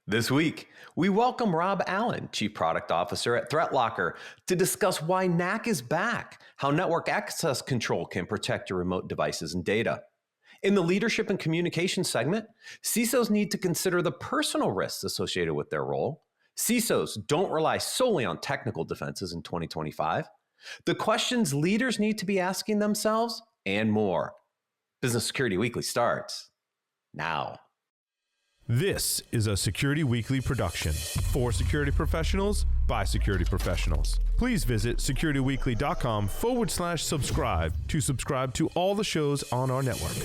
This week, we welcome Rob Allen, Chief Product Officer at ThreatLocker, to discuss why NAC is back, how network access control can protect your remote devices and data. In the leadership and communication segment, CISOs need to consider the personal risks associated with their role. CISOs don't rely solely on technical defenses in 2025. The questions leaders need to be asking themselves, and more. Business Security Weekly starts now. This is a Security Weekly production for security professionals by security professionals. Please visit securityweekly.com/subscribe to subscribe to all the shows on our network.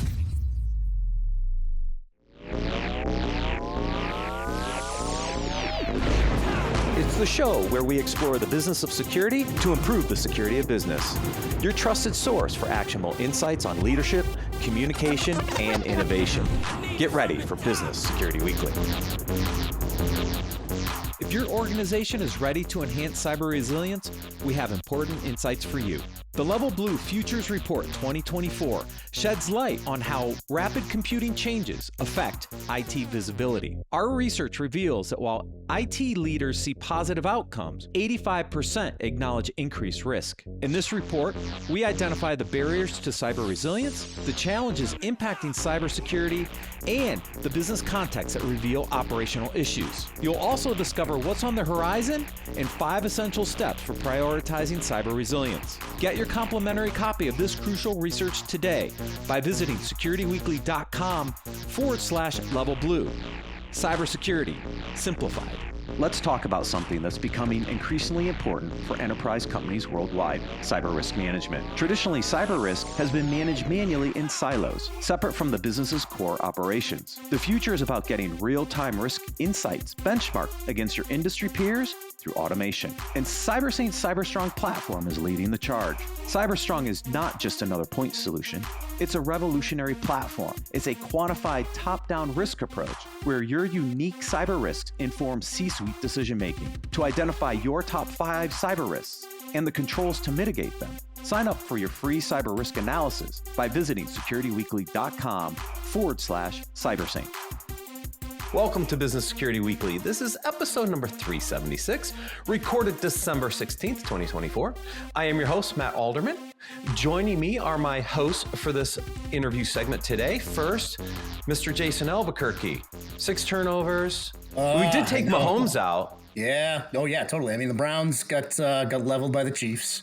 It's the show where we explore the business of security to improve the security of business. Your trusted source for actionable insights on leadership, communication, and innovation. Get ready for Business Security Weekly. If your organization is ready to enhance cyber resilience, we have important insights for you. The Level Blue Futures Report 2024 sheds light on how rapid computing changes affect IT visibility. Our research reveals that while IT leaders see positive outcomes, 85% acknowledge increased risk. In this report, we identify the barriers to cyber resilience, the challenges impacting cybersecurity, and the business context that reveal operational issues. You'll also discover what's on the horizon and 5 essential steps for prioritizing cyber resilience. Get your complimentary copy of this crucial research today by visiting securityweekly.com/levelblue. Cybersecurity simplified. Let's talk about something that's becoming increasingly important for enterprise companies worldwide: cyber risk management. Traditionally, cyber risk has been managed manually in silos, separate from the business's core operations. The future is about getting real-time risk insights benchmarked against your industry peers through automation. And CyberSaint's CyberStrong platform is leading the charge. CyberStrong is not just another point solution. It's a revolutionary platform. It's a quantified top-down risk approach where your unique cyber risks inform C-suite decision-making to identify your top 5 cyber risks and the controls to mitigate them. Sign up for your free cyber risk analysis by visiting securityweekly.com/cybersaint. Welcome to Business Security Weekly. This is episode number 376, recorded December 16th, 2024. I am your host, Matt Alderman. Joining me are my hosts for this interview segment today. First, Mr. Jason Albuquerque. 6 turnovers. We did take Mahomes out. Yeah. Oh, yeah, totally. I mean, the Browns got leveled by the Chiefs.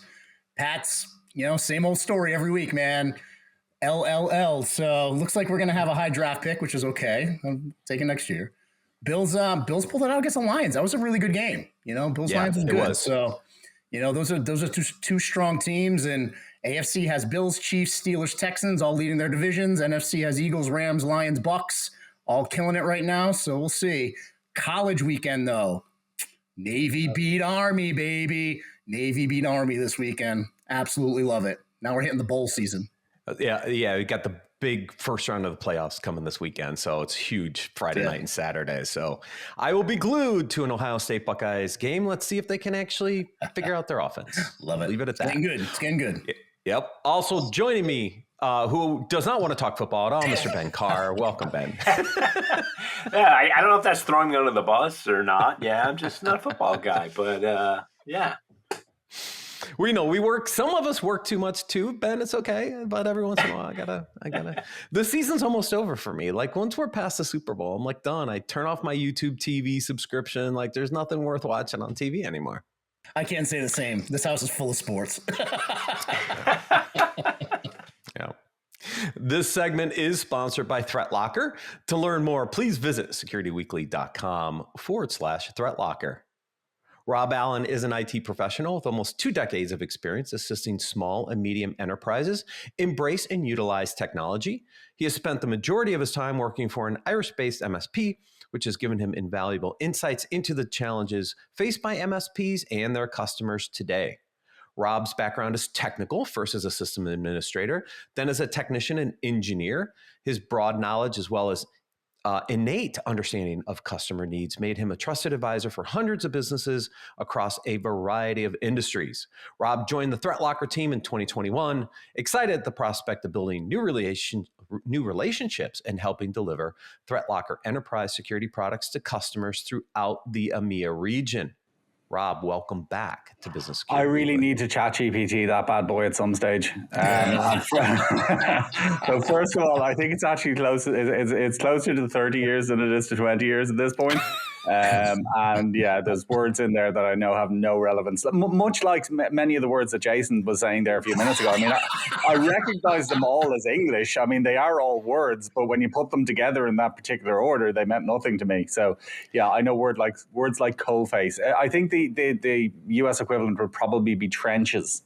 Pats, same old story every week, man. LLL. So looks like we're going to have a high draft pick, which is okay. I'm taking next year. Bills pulled it out against the Lions. That was a really good game. Bills Lions was good. So, those are two strong teams, and AFC has Bills, Chiefs, Steelers, Texans all leading their divisions. NFC has Eagles, Rams, Lions, Bucks all killing it right now. So we'll see. College weekend though. Navy beat Army, baby. Navy beat Army this weekend. Absolutely love it. Now we're hitting the bowl season. Yeah. We got the big first round of the playoffs coming this weekend. So it's huge Friday night and Saturday. So I will be glued to an Ohio State Buckeyes game. Let's see if they can actually figure out their offense. Love it. Leave it at that. It's getting good. Yep. Also joining me, who does not want to talk football at all, Mr. Ben Carr. Welcome, Ben. I don't know if that's throwing me under the bus or not. Yeah, I'm just not a football guy. But yeah. We know some of us work too much too, Ben. It's okay. But every once in a while, I gotta. The season's almost over for me. Like once we're past the Super Bowl, I'm like done. I turn off my YouTube TV subscription. Like there's nothing worth watching on TV anymore. I can't say the same. This house is full of sports. Yeah. This segment is sponsored by ThreatLocker. To learn more, please visit securityweekly.com/ThreatLocker. Rob Allen is an IT professional with almost 2 decades of experience assisting small and medium enterprises embrace and utilize technology. He has spent the majority of his time working for an Irish-based MSP, which has given him invaluable insights into the challenges faced by MSPs and their customers today. Rob's background is technical, first as a system administrator, then as a technician and engineer. His broad knowledge as well as innate understanding of customer needs made him a trusted advisor for hundreds of businesses across a variety of industries. Rob joined the ThreatLocker team in 2021, excited at the prospect of building new relationships and helping deliver ThreatLocker enterprise security products to customers throughout the EMEA region. Rob, welcome back to Business Security. I really need to chat GPT that bad boy at some stage. So first of all, I think it's actually close. It's closer to 30 years than it is to 20 years at this point. And yeah, there's words in there that I know have no relevance. Much like many of the words that Jason was saying there a few minutes ago. I mean, I recognize them all as English. I mean, they are all words, but when you put them together in that particular order, they meant nothing to me. So yeah, I know words like coal face. I think the US equivalent would probably be trenches.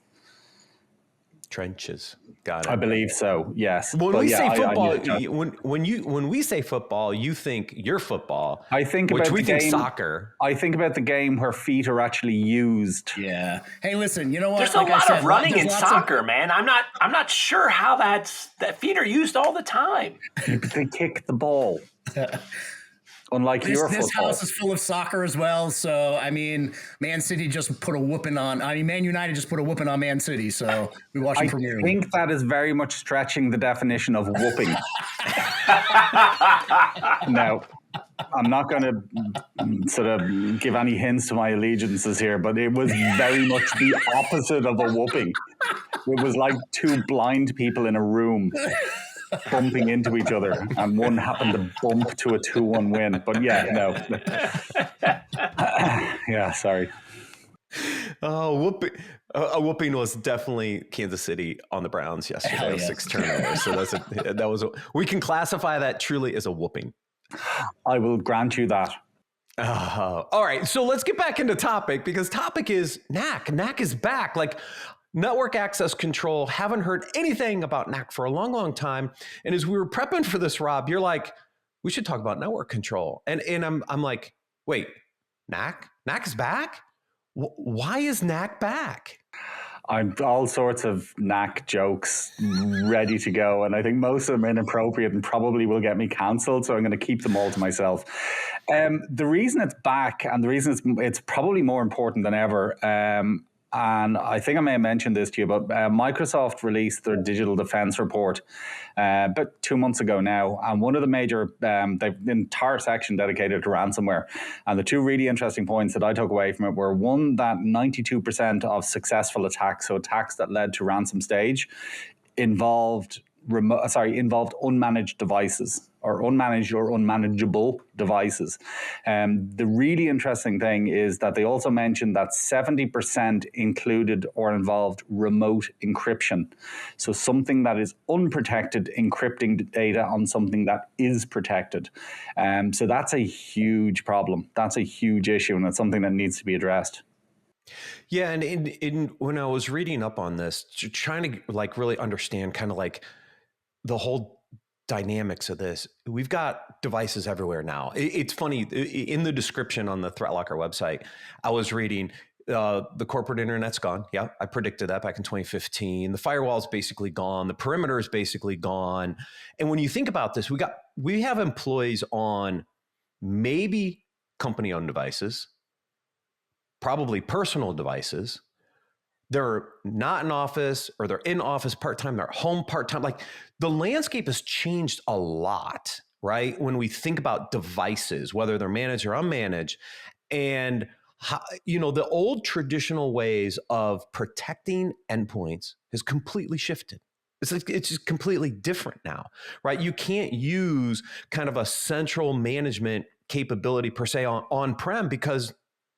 Trenches. Got it. I believe so. Yes. When we say football, when we say football, you think your football. I think which about we the think game, soccer. I think about the game where feet are actually used. Yeah. Hey, listen. You know what? There's a lot of running in soccer, man. I'm not sure how that feet are used all the time. They kick the ball. Unlike your football. This house is full of soccer as well. So, I mean, Man City just put a whooping on. I mean, Man United just put a whooping on Man City. So we watched Premier League. I think that is very much stretching the definition of whooping. Now, I'm not going to sort of give any hints to my allegiances here, but it was very much the opposite of a whooping. It was like two blind people in a room bumping into each other, and one happened to bump to a 2-1 win. But yeah, no. Yeah, sorry. Oh, a whooping was definitely Kansas City on the Browns yesterday, 6 turnovers. So we can classify that truly as a whooping. I will grant you that. All right, so let's get back into topic, because topic is NAC. NAC is back. Like, network access control, haven't heard anything about NAC for a long, long time. And as we were prepping for this, Rob, you're like, we should talk about network control. And I'm like, wait, NAC? NAC is back? Why is NAC back? I'm all sorts of NAC jokes ready to go. And I think most of them are inappropriate and probably will get me cancelled. So I'm going to keep them all to myself. The reason it's back, and the reason it's probably more important than ever, and I think I may have mentioned this to you, but Microsoft released their digital defense report about 2 months ago now. And one of the major, they've an entire section dedicated to ransomware. And the two really interesting points that I took away from it were, one, that 92% of successful attacks, so attacks that led to ransom stage, involved unmanaged devices, or unmanaged or unmanageable devices. The really interesting thing is that they also mentioned that 70% included or involved remote encryption. So something that is unprotected encrypting data on something that is protected. So that's a huge problem. That's a huge issue, and it's something that needs to be addressed. Yeah, and when I was reading up on this, trying to like really understand kind of like the whole dynamics of this, we've got devices everywhere now. It's funny, in the description on the ThreatLocker website, I was reading the corporate internet's gone. Yeah, I predicted that back in 2015. The firewall's basically gone. The perimeter is basically gone. And when you think about this, we have employees on maybe company-owned devices, probably personal devices. They're not in office, or they're in office part-time, they're at home part-time. Like, the landscape has changed a lot, right? When we think about devices, whether they're managed or unmanaged, and how, the old traditional ways of protecting endpoints has completely shifted. It's just completely different now, right? You can't use kind of a central management capability per se on-prem, because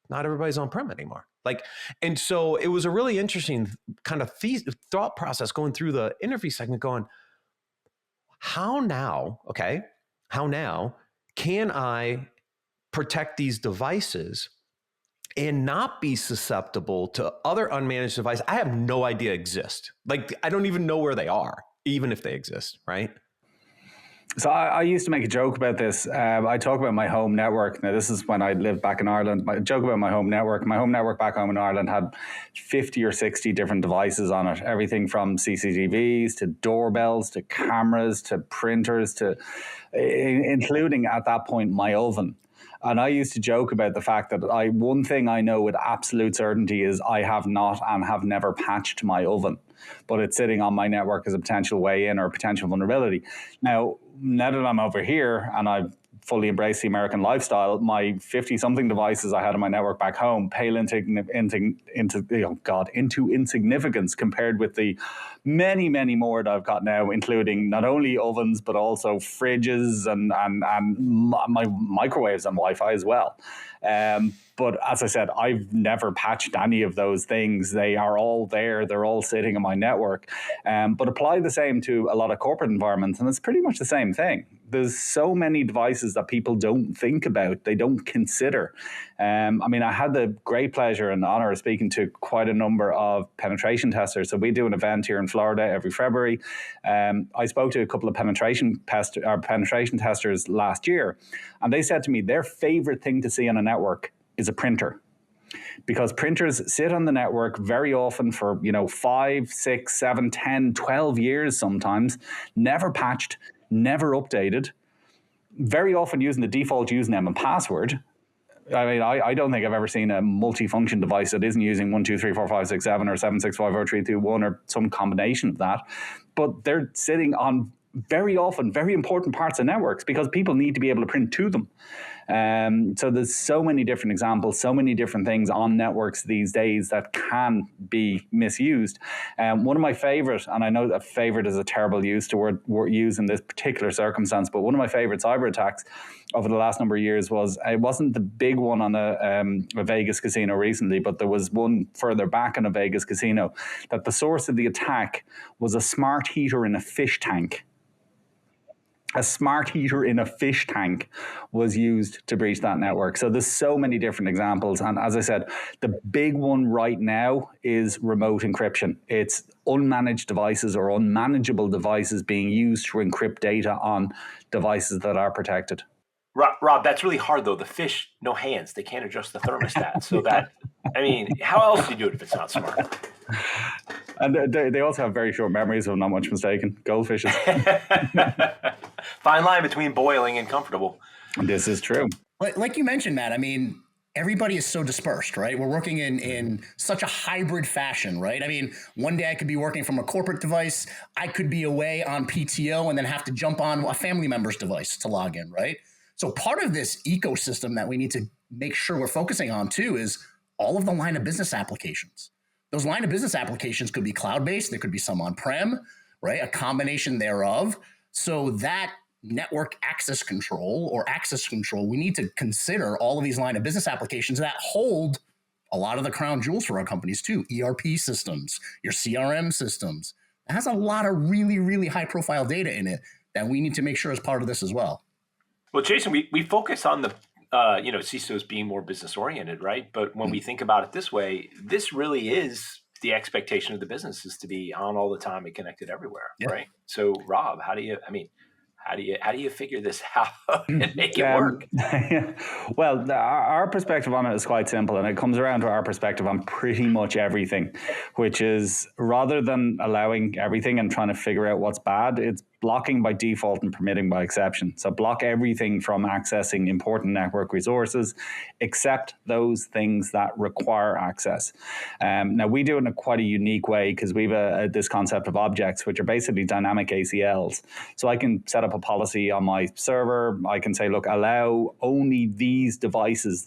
not everybody's on-prem anymore. And so it was a really interesting kind of thought process going through the interview segment, going, how now can I protect these devices and not be susceptible to other unmanaged devices I have no idea exist? Like, I don't even know where they are, even if they exist, right? So I used to make a joke about this. I talk about my home network. Now, this is when I lived back in Ireland. I joke about my home network. My home network back home in Ireland had 50 or 60 different devices on it. Everything from CCTVs to doorbells to cameras to printers to including at that point my oven. And I used to joke about the fact that one thing I know with absolute certainty is I have not and have never patched my oven, but it's sitting on my network as a potential way in or a potential vulnerability. Now that I'm over here and I've fully embraced the American lifestyle, my 50-something devices I had on my network back home pale into insignificance compared with the many, many more that I've got now, including not only ovens, but also fridges and my microwaves and Wi-Fi as well. But as I said, I've never patched any of those things. They are all there. They're all sitting on my network. But apply the same to a lot of corporate environments, and it's pretty much the same thing. There's so many devices that people don't think about, they don't consider. I had the great pleasure and honor of speaking to quite a number of penetration testers. So we do an event here in Florida every February. I spoke to a couple of penetration testers last year, and they said to me their favorite thing to see on a network is a printer. Because printers sit on the network very often for 5, 6, 7, 10, 12 years sometimes, never patched, never updated, very often using the default username and password. I don't think I've ever seen a multifunction device that isn't using 1, 2, 3, 4, 5, 6, 7 or 7, 6, 5, 4, 3, 2, 1 or some combination of that. But they're sitting on very often very important parts of networks because people need to be able to print to them. So there's so many different examples, so many different things on networks these days that can be misused. One of my favorite, and I know that favorite is a terrible use to word use in this particular circumstance, but one of my favorite cyber attacks over the last number of years was, it wasn't the big one on a Vegas casino recently, but there was one further back in a Vegas casino that the source of the attack was a smart heater in a fish tank. A smart heater in a fish tank was used to breach that network. So there's so many different examples. And as I said, the big one right now is remote encryption. It's unmanaged devices or unmanageable devices being used to encrypt data on devices that are protected. Rob, that's really hard, though. The fish, no hands. They can't adjust the thermostat. So how else do you do it if it's not smart? And they also have very short memories, if I'm not much mistaken. Goldfishes. Fine line between boiling and comfortable. This is true. Like you mentioned, Matt, everybody is so dispersed, right? We're working in such a hybrid fashion, right? One day I could be working from a corporate device. I could be away on PTO and then have to jump on a family member's device to log in, right? So part of this ecosystem that we need to make sure we're focusing on too is all of the line of business applications. Those line of business applications could be cloud-based. There could be some on-prem, right? A combination thereof. So that network access control, we need to consider all of these line of business applications that hold a lot of the crown jewels for our companies too. ERP systems, your CRM systems. It has a lot of really, really high-profile data in it that we need to make sure is part of this as well. Well, Jason, we focus on the CISOs being more business oriented, right? But when we think about it this way, this really is the expectation of the business is to be on all the time and connected everywhere, right? So, Rob, how do you figure this out and make it work? Well, our perspective on it is quite simple, and it comes around to our perspective on pretty much everything, which is rather than allowing everything and trying to figure out what's bad, it's blocking by default and permitting by exception. So block everything from accessing important network resources, except those things that require access. Now, we do it in quite a unique way because we have this concept of objects, which are basically dynamic ACLs. So I can set up a policy on my server. I can say, look, allow only these devices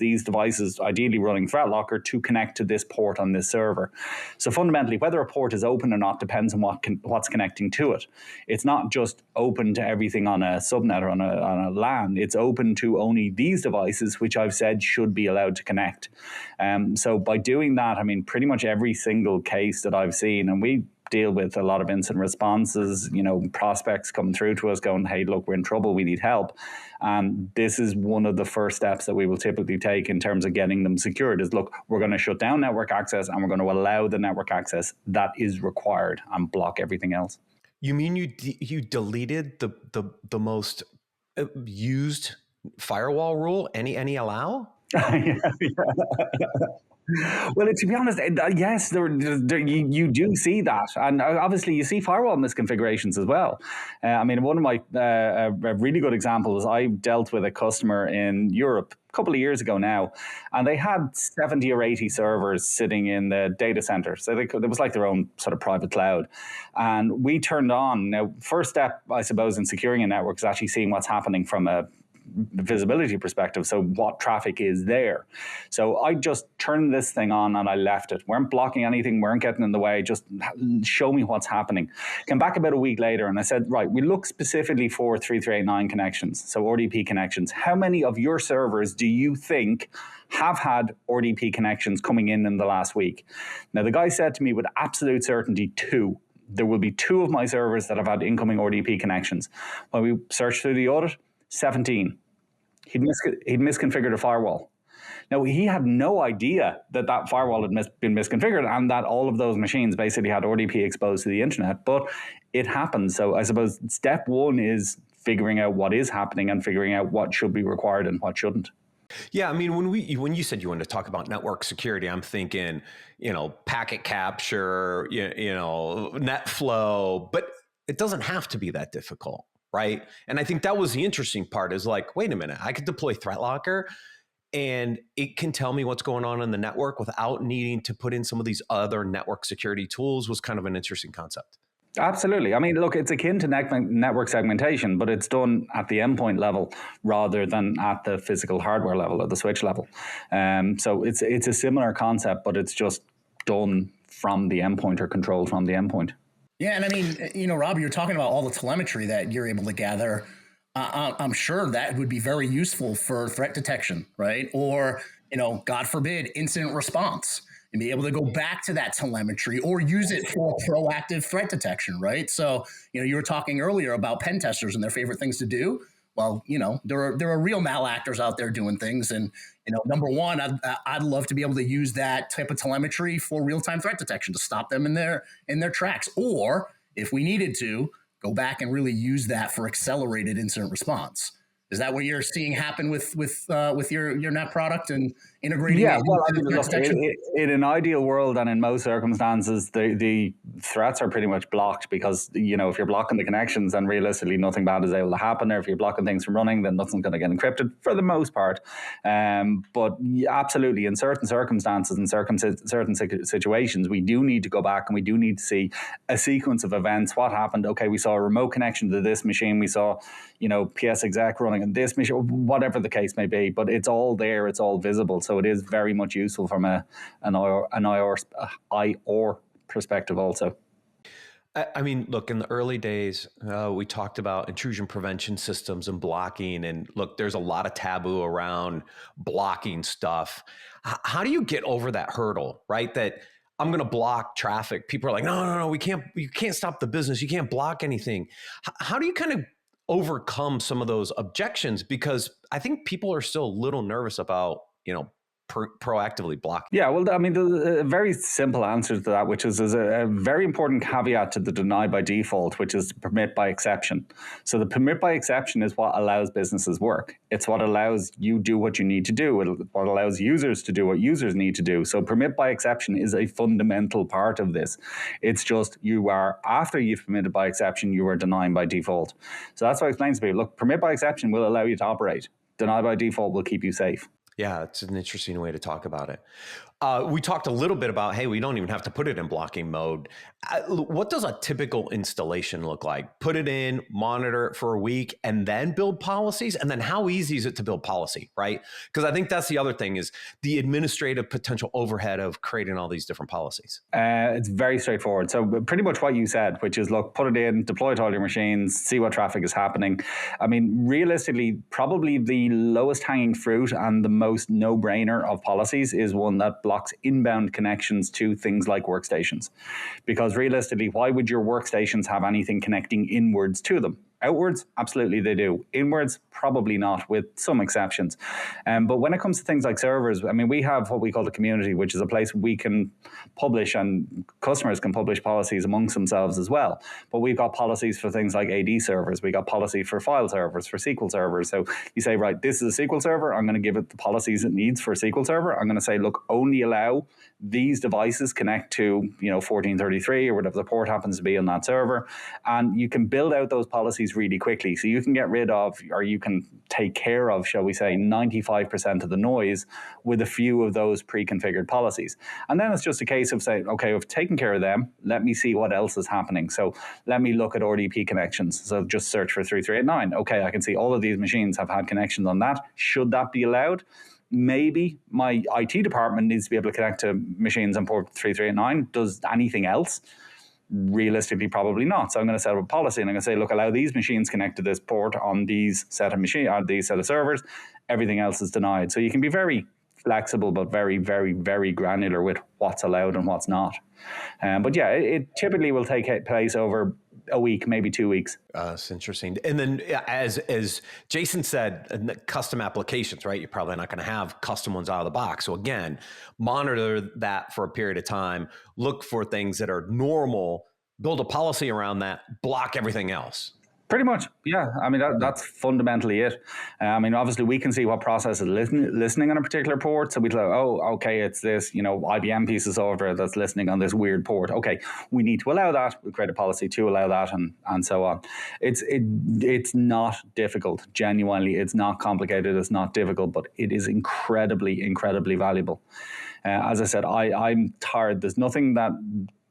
ideally running ThreatLocker, to connect to this port on this server. So fundamentally, whether a port is open or not depends on what's connecting to it. It's not just open to everything on a subnet or on a LAN. It's open to only these devices, which I've said should be allowed to connect. So by doing that, pretty much every single case that I've seen, and we deal with a lot of incident responses, prospects come through to us going, hey, look, we're in trouble, we need help. And this is one of the first steps that we will typically take in terms of getting them secured is, look, we're going to shut down network access and we're going to allow the network access that is required and block everything else. You mean you deleted the most used firewall rule? Any allow? Yeah. Well, to be honest, yes, you do see that. And obviously you see firewall misconfigurations as well. I mean, one of my a really good examples, I dealt with a customer in Europe a couple of years ago now, and they had 70 or 80 servers sitting in the data center. So it was like their own sort of private cloud. And we turned on, now, first step, I suppose, in securing a network is actually seeing what's happening from a visibility perspective, so what traffic is there. So I just turned this thing on and I left it. Weren't blocking anything, weren't getting in the way, just show me what's happening. Came back about a week later and I said, right, we look specifically for 3389 connections, so RDP connections. How many of your servers do you think have had RDP connections coming in the last week? Now the guy said to me with absolute certainty, 2. There will be 2 of my servers that have had incoming RDP connections. When we searched through the audit, 17. He'd misconfigured a firewall. Now, he had no idea that firewall had been misconfigured and that all of those machines basically had RDP exposed to the internet, but it happened. So I suppose step 1 is figuring out what is happening and figuring out what should be required and what shouldn't. Yeah, I mean, when you said you wanted to talk about network security, I'm thinking, packet capture, net flow, but it doesn't have to be that difficult. Right. And I think that was the interesting part is like, wait a minute, I could deploy ThreatLocker and it can tell me what's going on in the network without needing to put in some of these other network security tools was kind of an interesting concept. Absolutely. I mean, look, it's akin to network segmentation, but it's done at the endpoint level rather than at the physical hardware level or the switch level. So it's a similar concept, but it's just done from the endpoint or controlled from the endpoint. Yeah, and I mean, Rob, you're talking about all the telemetry that you're able to gather. I'm sure that would be very useful for threat detection, right? Or, God forbid, incident response, and be able to go back to that telemetry or use it for proactive threat detection, right? So, you were talking earlier about pen testers and their favorite things to do. Well, there are real malactors out there doing things, and number one, I'd love to be able to use that type of telemetry for real-time threat detection to stop them in their tracks, or if we needed to, go back and really use that for accelerated incident response. Is that what you're seeing happen with your NAC product and integrating? Yeah, well, I mean, look, in an ideal world and in most circumstances, the threats are pretty much blocked because, if you're blocking the connections, then realistically nothing bad is able to happen. Or if you're blocking things from running, then nothing's going to get encrypted for the most part. But absolutely, in certain circumstances and certain situations, we do need to go back and we do need to see a sequence of events. What happened? Okay, we saw a remote connection to this machine. We saw, PS exec running on this machine, whatever the case may be. But it's all there. It's all visible. So it is very much useful from an IR perspective also. I mean, look, in the early days, we talked about intrusion prevention systems and blocking. And look, there's a lot of taboo around blocking stuff. How do you get over that hurdle, right? That I'm going to block traffic. People are like, no, you can't stop the business. You can't block anything. How do you kind of overcome some of those objections? Because I think people are still a little nervous about, proactively block? Yeah, well, I mean, there's a very simple answer to that, which is a very important caveat to the deny by default, which is permit by exception. So the permit by exception is what allows businesses work. It's what allows you do what you need to do. It's what allows users to do what users need to do. So permit by exception is a fundamental part of this. It's just after you've permitted by exception, you are denying by default. So that's what I explain to people. Look, permit by exception will allow you to operate. Deny by default will keep you safe. Yeah, it's an interesting way to talk about it. We talked a little bit about, hey, we don't even have to put it in blocking mode. What does a typical installation look like? Put it in, monitor it for a week, and then build policies? And then how easy is it to build policy, right? Because I think that's the other thing is the administrative potential overhead of creating all these different policies. It's very straightforward. So pretty much what you said, which is, look, put it in, deploy it to all your machines, see what traffic is happening. I mean, realistically, probably the lowest hanging fruit and the most no-brainer of policies is one that blocks inbound connections to things like workstations. Because realistically, why would your workstations have anything connecting inwards to them? Outwards, absolutely they do. Inwards, probably not, with some exceptions. But when it comes to things like servers, I mean, we have what we call the community, which is a place we can publish, and customers can publish policies amongst themselves as well. But we've got policies for things like AD servers. We got policy for file servers, for SQL servers. So you say, right, this is a SQL server. I'm going to give it the policies it needs for a SQL server. I'm going to say, look, only allow these devices connect to, 1433 or whatever the port happens to be on that server. And you can build out those policies really quickly. So you can get rid of, or you can take care of, shall we say, 95% of the noise with a few of those pre-configured policies. And then it's just a case of saying, okay, we've taken care of them. Let me see what else is happening. So let me look at RDP connections. So just search for 3389. Okay, I can see all of these machines have had connections on that. Should that be allowed? Maybe my IT department needs to be able to connect to machines on port 3389. Does anything else? Realistically, probably not. So I'm going to set up a policy and I'm going to say, look, allow these machines connect to this port on these set of these set of servers. Everything else is denied. So you can be very flexible, but very, very, very granular with what's allowed and what's not. But yeah, it typically will take place over a week, maybe 2 weeks. It's interesting. And then as Jason said, custom applications, right? You're probably not going to have custom ones out of the box. So again, monitor that for a period of time, look for things that are normal, build a policy around that, block everything else. Pretty much, yeah. I mean, that's fundamentally it. I mean, obviously, we can see what process is listening on a particular port. So we go, oh, okay, it's this, IBM piece of software that's listening on this weird port. Okay, we need to allow that. We create a policy to allow that, and so on. It's not difficult. Genuinely, it's not complicated. It's not difficult, but it is incredibly, incredibly valuable. As I said, I'm tired. There's nothing that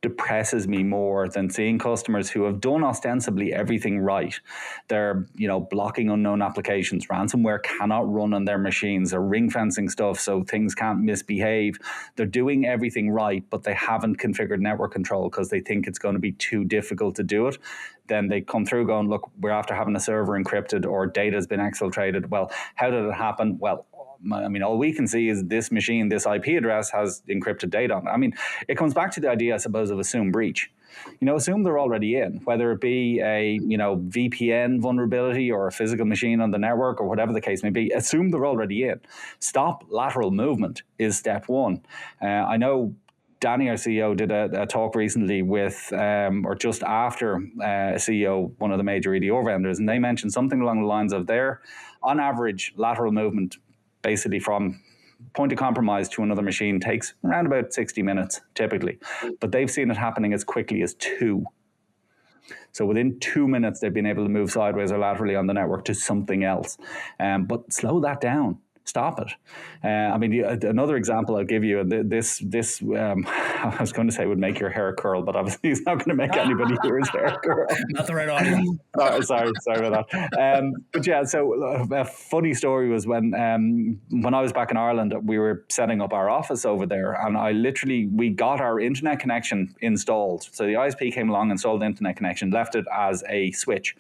depresses me more than seeing customers who have done ostensibly everything right. They're, blocking unknown applications. Ransomware cannot run on their machines. They're ring fencing stuff so things can't misbehave. They're doing everything right, but they haven't configured network control because they think it's going to be too difficult to do it. Then they come through going, look, we're after having a server encrypted or data has been exfiltrated. Well, how did it happen? Well, I mean, all we can see is this machine, this IP address has encrypted data on it. I mean, it comes back to the idea, I suppose, of assume breach. Assume they're already in, whether it be a, VPN vulnerability or a physical machine on the network or whatever the case may be. Assume they're already in. Stop lateral movement is step one. I know Danny, our CEO, did a talk recently with, or just after a CEO, one of the major EDR vendors, and they mentioned something along the lines of their, on average, lateral movement basically from point of compromise to another machine takes around about 60 minutes typically, but they've seen it happening as quickly as 2. So within 2 minutes, they've been able to move sideways or laterally on the network to something else. But slow that down. Stop it. I mean, another example I'll give you, this I was going to say would make your hair curl, but obviously it's not going to make anybody here's hair curl. Not the right audience. Oh, sorry about that. But yeah, so a funny story was when I was back in Ireland, we were setting up our office over there, and we got our internet connection installed. So the ISP came along, installed the internet connection, left it as a switch.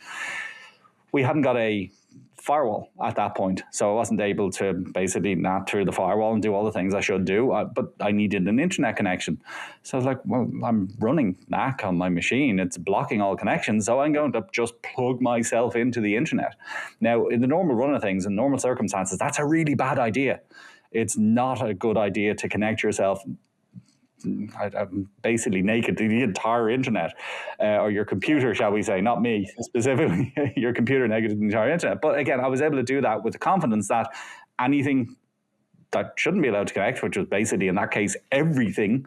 We hadn't got a firewall at that point, so I wasn't able to basically NAT through the firewall and do all the things I should do, but I needed an internet connection. So I was like, well, I'm running NAC on my machine, it's blocking all connections, so I'm going to just plug myself into the internet. Now, in the normal run of things, in normal circumstances, that's a really bad idea. It's not a good idea to connect yourself I'm basically naked to the entire internet, or your computer, shall we say, not me specifically, your computer naked to the entire internet. But again, I was able to do that with the confidence that anything that shouldn't be allowed to connect, which was basically in that case everything,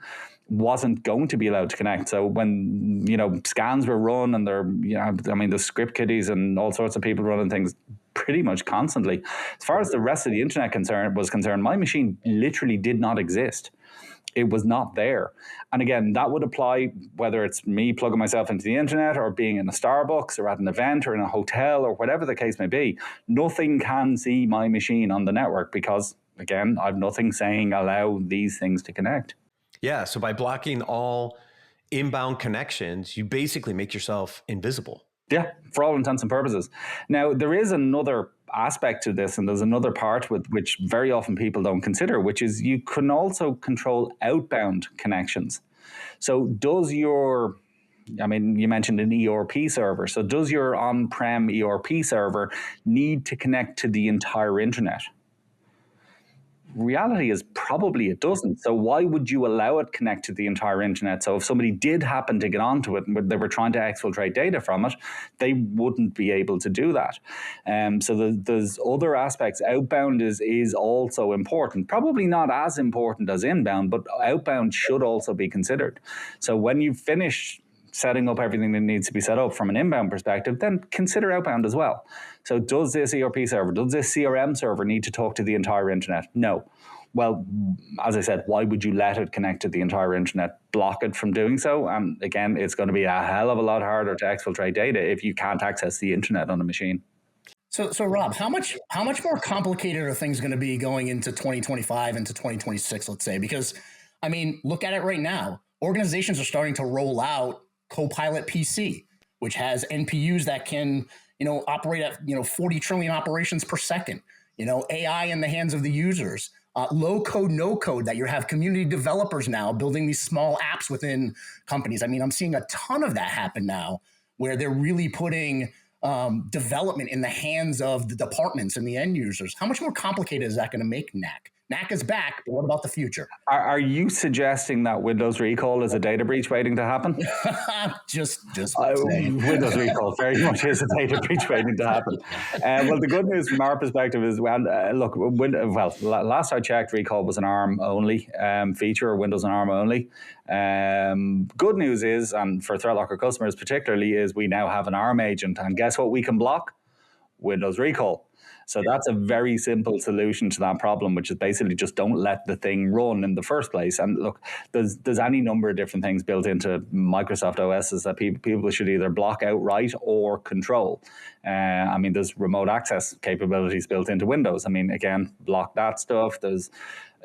wasn't going to be allowed to connect. So when scans were run and the script kiddies and all sorts of people running things pretty much constantly. As far as the rest of the internet was concerned, my machine literally did not exist. It was not there. And again, that would apply whether it's me plugging myself into the internet or being in a Starbucks or at an event or in a hotel or whatever the case may be. Nothing can see my machine on the network because, again, I've nothing saying allow these things to connect. Yeah, so by blocking all inbound connections, you basically make yourself invisible. Yeah, for all intents and purposes. Now, there is another aspect to this, and there's another part which very often people don't consider, which is you can also control outbound connections. So does your I mean, you mentioned an ERP server. So does your on-prem ERP server need to connect to the entire internet? Reality is probably it doesn't. So why would you allow it connect to the entire internet? So if somebody did happen to get onto it and they were trying to exfiltrate data from it, they wouldn't be able to do that. So there's other aspects. Outbound is also important. Probably not as important as inbound, but outbound should also be considered. So when you've finished setting up everything that needs to be set up from an inbound perspective, then consider outbound as well. So does this ERP server, does this CRM server need to talk to the entire internet? No. Well, as I said, why would you let it connect to the entire internet? Block it from doing so? And again, it's going to be a hell of a lot harder to exfiltrate data if you can't access the internet on a machine. So Rob, how much more complicated are things going to be going into 2025, into 2026, let's say? Because, I mean, look at it right now. Organizations are starting to roll out Copilot PC, which has NPUs that can, operate at, 40 trillion operations per second, AI in the hands of the users, low code, no code, that you have community developers now building these small apps within companies. I mean, I'm seeing a ton of that happen now where they're really putting development in the hands of the departments and the end users. How much more complicated is that going to make NAC? NAC is back, but what about the future? Are you suggesting that Windows Recall is a data breach waiting to happen? just Windows Recall very much is a data breach waiting to happen. Well, the good news from our perspective is, last I checked, Recall was an ARM-only feature, or Windows and ARM only. Good news is, and for ThreatLocker customers particularly, is we now have an ARM agent, and guess what we can block? Windows Recall. So that's a very simple solution to that problem, which is basically just don't let the thing run in the first place. And look, there's any number of different things built into Microsoft OSs that people should either block outright or control. I mean, there's remote access capabilities built into Windows. I mean, again, block that stuff. There's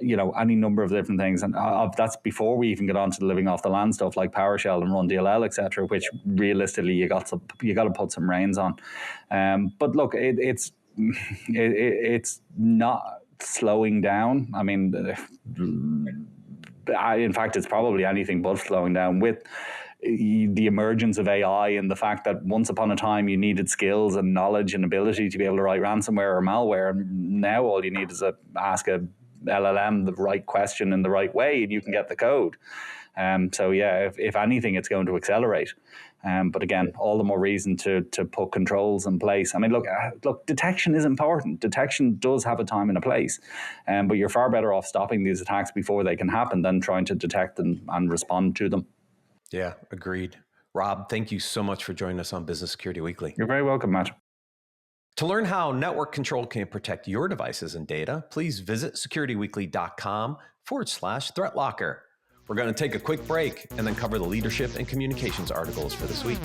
any number of different things. And that's before we even get on to the living off the land stuff like PowerShell and Run DLL, etc., which realistically you got to put some reins on. But look, it's not slowing down. I mean, in fact, it's probably anything but slowing down with the emergence of AI and the fact that once upon a time you needed skills and knowledge and ability to be able to write ransomware or malware. And now all you need is ask a LLM the right question in the right way and you can get the code. So yeah, if anything, it's going to accelerate. But again, all the more reason to put controls in place. I mean, look, detection is important. Detection does have a time and a place, but you're far better off stopping these attacks before they can happen than trying to detect them and respond to them. Yeah, agreed. Rob, thank you so much for joining us on Business Security Weekly. You're very welcome, Matt. To learn how network control can protect your devices and data, please visit securityweekly.com/ThreatLocker. We're going to take a quick break and then cover the leadership and communications articles for this week.